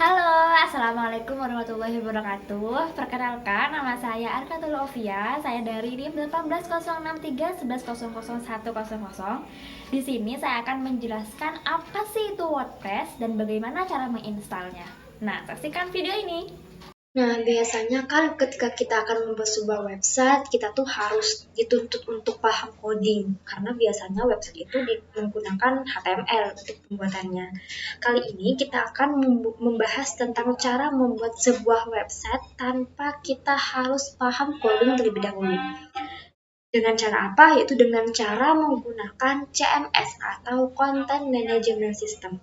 Halo, Assalamualaikum warahmatullahi wabarakatuh. Perkenalkan, nama saya Arkatul Ovia. Saya dari NIM 18063 11001100. Di sini saya akan menjelaskan apa sih itu WordPress dan bagaimana cara menginstalnya. Nah, saksikan video ini. Nah, biasanya kan ketika kita akan membuat sebuah website, kita tuh harus dituntut untuk paham coding, karena biasanya website itu menggunakan HTML untuk pembuatannya. Kali ini kita akan membahas tentang cara membuat sebuah website tanpa kita harus paham coding terlebih dahulu. Dengan cara apa? Yaitu dengan cara menggunakan CMS atau Content Management System,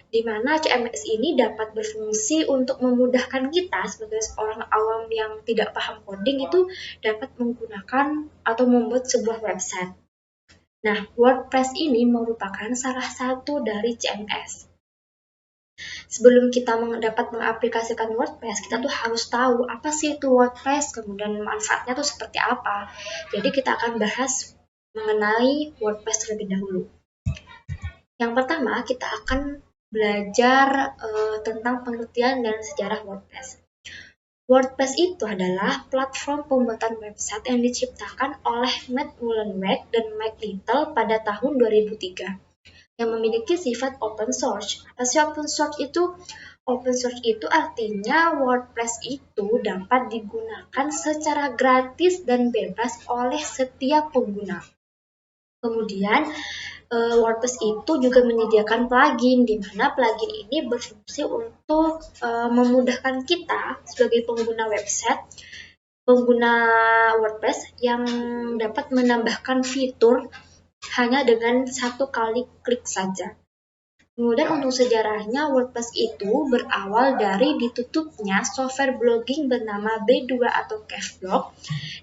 di mana CMS ini dapat berfungsi untuk memudahkan kita sebagai seorang awam yang tidak paham coding itu dapat menggunakan atau membuat sebuah website. Nah, WordPress ini merupakan salah satu dari CMS. Sebelum kita dapat mengaplikasikan WordPress, kita tuh harus tahu apa sih itu WordPress, kemudian manfaatnya tuh seperti apa. Jadi kita akan bahas mengenai WordPress terlebih dahulu. Yang pertama, kita akan belajar tentang pengertian dan sejarah WordPress. WordPress itu adalah platform pembuatan website yang diciptakan oleh Matt Mullenweg dan Mike Little pada tahun 2003 yang memiliki sifat open source. Apa sih open source itu? Open source itu artinya WordPress itu dapat digunakan secara gratis dan bebas oleh setiap pengguna. Kemudian WordPress itu juga menyediakan plugin, di mana plugin ini berfungsi untuk memudahkan kita sebagai pengguna website, pengguna WordPress yang dapat menambahkan fitur hanya dengan satu kali klik saja. Kemudian untuk sejarahnya, WordPress itu berawal dari ditutupnya software blogging bernama B2 atau Cavblog,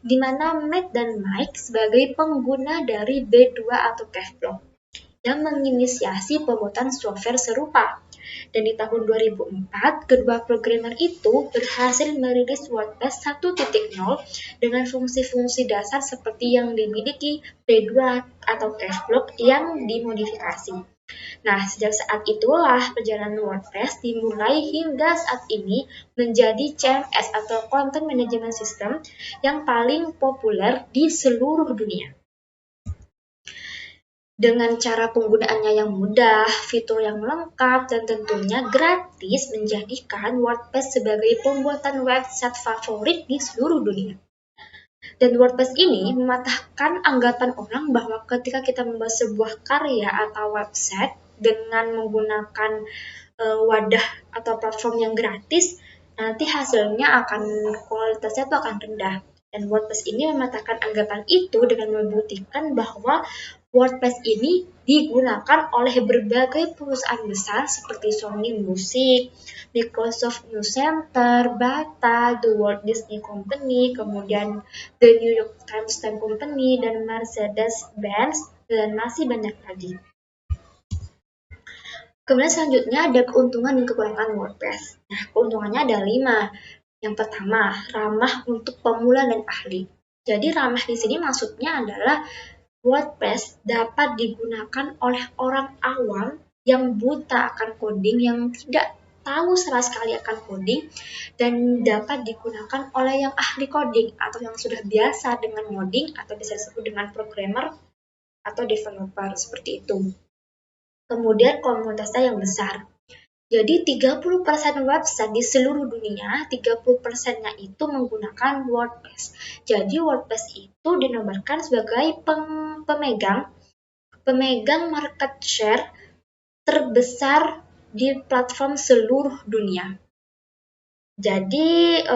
di mana Matt dan Mike sebagai pengguna dari B2 atau Cavblog yang menginisiasi pembuatan software serupa. Dan di tahun 2004, kedua programmer itu berhasil merilis WordPress 1.0 dengan fungsi-fungsi dasar seperti yang dimiliki B2 atau Cavblog yang dimodifikasi. Nah, sejak saat itulah perjalanan WordPress dimulai hingga saat ini menjadi CMS atau Content Management System yang paling populer di seluruh dunia. Dengan cara penggunaannya yang mudah, fitur yang lengkap, dan tentunya gratis menjadikan WordPress sebagai pembuatan website favorit di seluruh dunia. Dan WordPress ini mematahkan anggapan orang bahwa ketika kita membuat sebuah karya atau website dengan menggunakan wadah atau platform yang gratis, nanti hasilnya kualitasnya itu akan rendah. Dan WordPress ini mematahkan anggapan itu dengan membuktikan bahwa WordPress ini digunakan oleh berbagai perusahaan besar seperti Sony Music, Microsoft News Center, Bata, The Walt Disney Company, kemudian The New York Times Company, dan Mercedes-Benz, dan masih banyak lagi. Kemudian selanjutnya ada keuntungan dan kekurangan WordPress. Nah, keuntungannya ada 5. Yang pertama, ramah untuk pemula dan ahli. Jadi ramah di sini maksudnya adalah WordPress dapat digunakan oleh orang awam yang buta akan coding, yang tidak tahu sama sekali akan coding, dan dapat digunakan oleh yang ahli coding atau yang sudah biasa dengan coding atau bisa disebut dengan programmer atau developer seperti itu. Kemudian komunitasnya yang besar. Jadi 30% website di seluruh dunia, 30%-nya itu menggunakan WordPress. Jadi WordPress itu dinobatkan sebagai pemegang market share terbesar di platform seluruh dunia. Jadi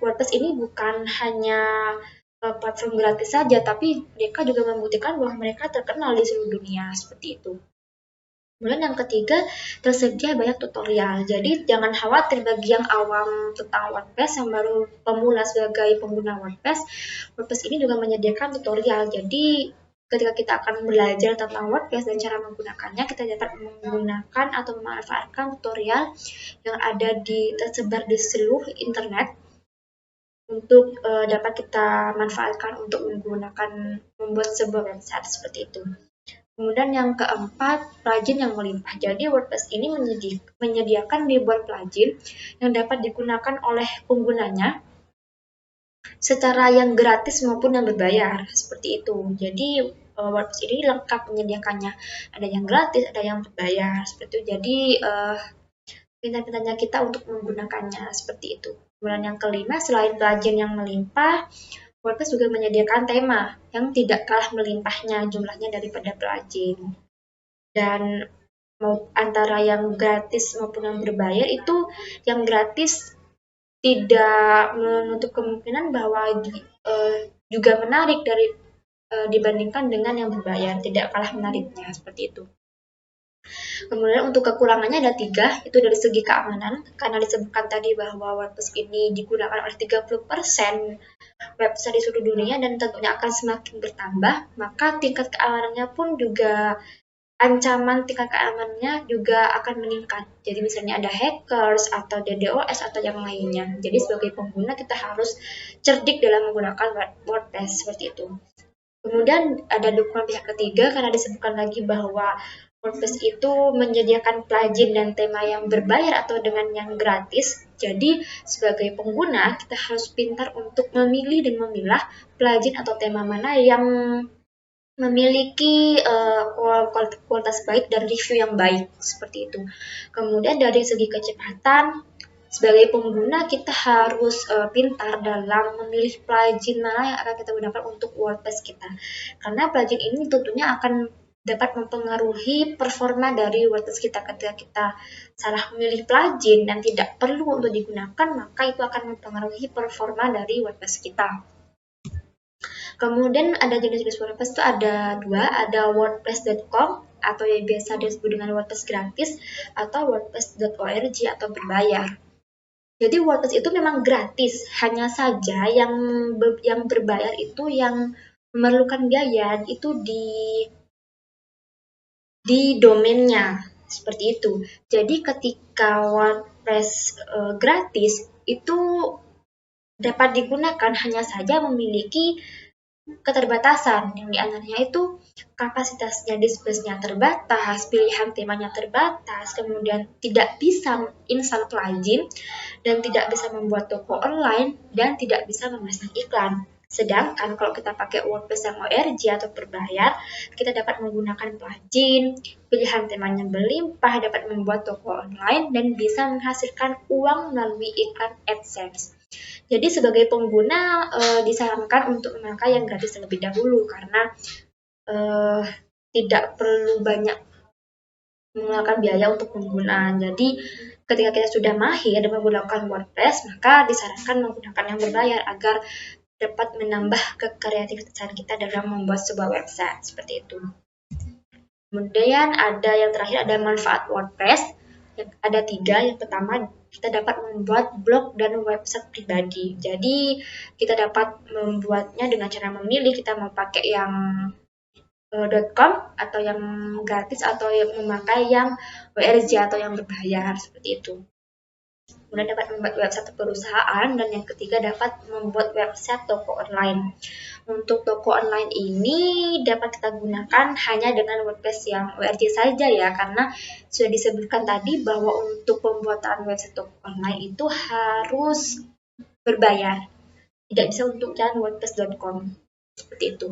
WordPress ini bukan hanya platform gratis saja, tapi mereka juga membuktikan bahwa mereka terkenal di seluruh dunia, seperti itu. Kemudian yang ketiga, tersedia banyak tutorial. Jadi jangan khawatir bagi yang awam tentang WordPress, yang baru pemula sebagai pengguna WordPress. WordPress ini juga menyediakan tutorial. Jadi ketika kita akan belajar tentang WordPress dan cara menggunakannya, kita dapat menggunakan atau memanfaatkan tutorial yang ada tersebar di seluruh internet untuk dapat kita manfaatkan untuk membuat sebuah website seperti itu. Kemudian yang keempat, plugin yang melimpah. Jadi WordPress ini menyediakan ribuan plugin yang dapat digunakan oleh penggunanya secara yang gratis maupun yang berbayar, seperti itu. Jadi WordPress ini lengkap menyediakannya. Ada yang gratis, ada yang berbayar, seperti itu. Jadi pintar-pintarnya kita untuk menggunakannya, seperti itu. Kemudian yang kelima, selain plugin yang melimpah, WordPress juga menyediakan tema yang tidak kalah melimpahnya jumlahnya daripada plugin. Dan antara yang gratis maupun yang berbayar itu, yang gratis tidak menutup kemungkinan bahwa juga menarik dibandingkan dengan yang berbayar, tidak kalah menariknya, seperti itu. Kemudian untuk kekurangannya ada 3, itu dari segi keamanan, karena disebutkan tadi bahwa WordPress ini digunakan oleh 30% website di seluruh dunia dan tentunya akan semakin bertambah, maka tingkat keamanannya pun juga, ancaman tingkat keamanannya juga akan meningkat. Jadi misalnya ada hackers atau DDoS atau yang lainnya. Jadi sebagai pengguna kita harus cerdik dalam menggunakan WordPress, seperti itu. Kemudian ada dukungan pihak ketiga karena disebutkan lagi bahwa WordPress itu menyediakan plugin dan tema yang berbayar atau dengan yang gratis. Jadi sebagai pengguna kita harus pintar untuk memilih dan memilah plugin atau tema mana yang memiliki kualitas baik dan review yang baik, seperti itu. Kemudian dari segi kecepatan, sebagai pengguna kita harus pintar dalam memilih plugin mana yang akan kita gunakan untuk WordPress kita. Karena plugin ini tentunya akan dapat mempengaruhi performa dari WordPress kita. Ketika kita salah memilih plugin dan tidak perlu untuk digunakan, maka itu akan mempengaruhi performa dari WordPress kita. Kemudian ada jenis-jenis WordPress itu ada 2, ada wordpress.com atau yang biasa disebut dengan WordPress gratis, atau wordpress.org atau berbayar. Jadi WordPress itu memang gratis, hanya saja yang berbayar itu yang memerlukan biaya itu di domainnya, seperti itu. Jadi ketika WordPress gratis itu dapat digunakan hanya saja memiliki keterbatasan, yang diantaranya itu kapasitasnya disk space-nya terbatas, pilihan temanya terbatas, kemudian tidak bisa install plugin, dan tidak bisa membuat toko online, dan tidak bisa memasang iklan. Sedangkan kalau kita pakai WordPress yang ORG atau berbayar, kita dapat menggunakan plugin, pilihan temanya berlimpah, dapat membuat toko online, dan bisa menghasilkan uang melalui iklan AdSense. Jadi sebagai pengguna disarankan untuk memakai yang gratis terlebih dahulu karena tidak perlu banyak mengeluarkan biaya untuk penggunaan. Jadi ketika kita sudah mahir menggunakan WordPress, maka disarankan menggunakan yang berbayar agar dapat menambah kekreativitasan kita dalam membuat sebuah website, seperti itu. Kemudian ada yang terakhir, ada manfaat WordPress. Ada 3. Yang pertama, kita dapat membuat blog dan website pribadi. Jadi kita dapat membuatnya dengan cara memilih kita mau pakai yang .com atau yang gratis atau yang memakai yang WRG atau yang berbayar, seperti itu. Kemudian dapat membuat website perusahaan, dan yang ketiga dapat membuat website toko online. Untuk toko online ini dapat kita gunakan hanya dengan WordPress yang WRG saja ya, karena sudah disebutkan tadi bahwa untuk pembuatan website toko online itu harus berbayar. Tidak bisa untuk jalan wordpress.com, seperti itu.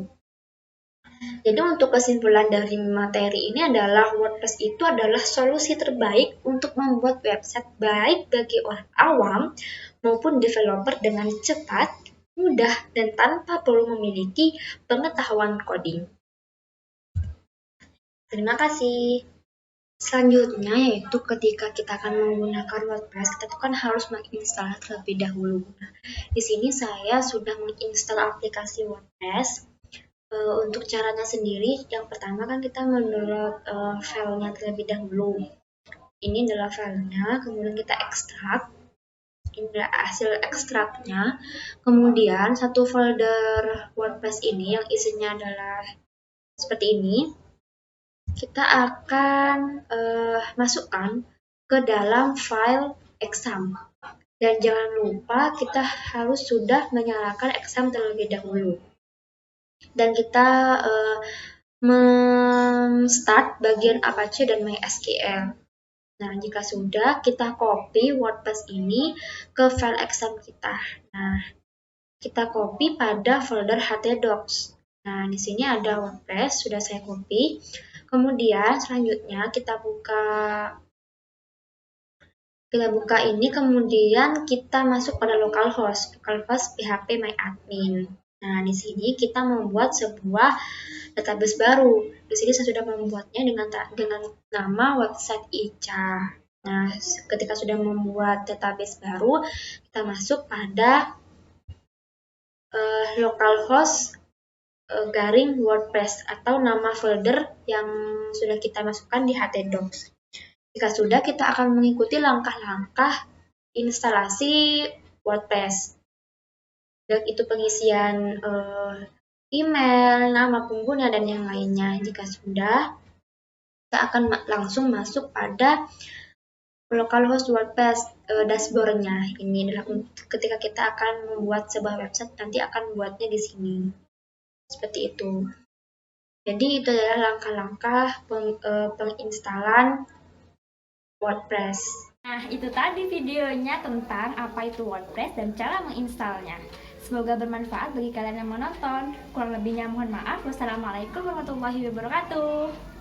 Jadi untuk kesimpulan dari materi ini adalah WordPress itu adalah solusi terbaik untuk membuat website baik bagi orang awam maupun developer dengan cepat, mudah, dan tanpa perlu memiliki pengetahuan coding. Terima kasih. Selanjutnya yaitu ketika kita akan menggunakan WordPress, kita tuh kan harus menginstal terlebih dahulu. Nah, di sini saya sudah menginstal aplikasi WordPress. Untuk caranya sendiri, yang pertama kan kita mendownload filenya terlebih dahulu. Ini adalah filenya, kemudian kita ekstrak. Ini adalah hasil ekstraknya. Kemudian satu folder WordPress ini yang isinya adalah seperti ini. Kita akan masukkan ke dalam file exam. Dan jangan lupa kita harus sudah menyalakan exam terlebih dahulu. Dan kita start bagian Apache dan MySQL. Nah, jika sudah, kita copy WordPress ini ke file exam kita. Nah, kita copy pada folder htdocs. Nah, di sini ada WordPress, sudah saya copy. Kemudian selanjutnya kita buka ini, kemudian kita masuk pada localhost PHP MyAdmin. Nah, di sini kita membuat sebuah database baru. Di sini saya sudah membuatnya dengan nama website ICA. Nah, ketika sudah membuat database baru, kita masuk pada localhost garing WordPress atau nama folder yang sudah kita masukkan di htdocs. Jika sudah, kita akan mengikuti langkah-langkah instalasi WordPress. Baik itu pengisian email, nama pengguna, dan yang lainnya. Jika sudah, kita akan langsung masuk pada localhost WordPress dashboard-nya. Ini adalah ketika kita akan membuat sebuah website, nanti akan buatnya di sini. Seperti itu. Jadi itu adalah langkah-langkah penginstalan WordPress. Nah, itu tadi videonya tentang apa itu WordPress dan cara menginstalnya. Semoga bermanfaat bagi kalian yang menonton. Kurang lebihnya mohon maaf. Wassalamualaikum warahmatullahi wabarakatuh.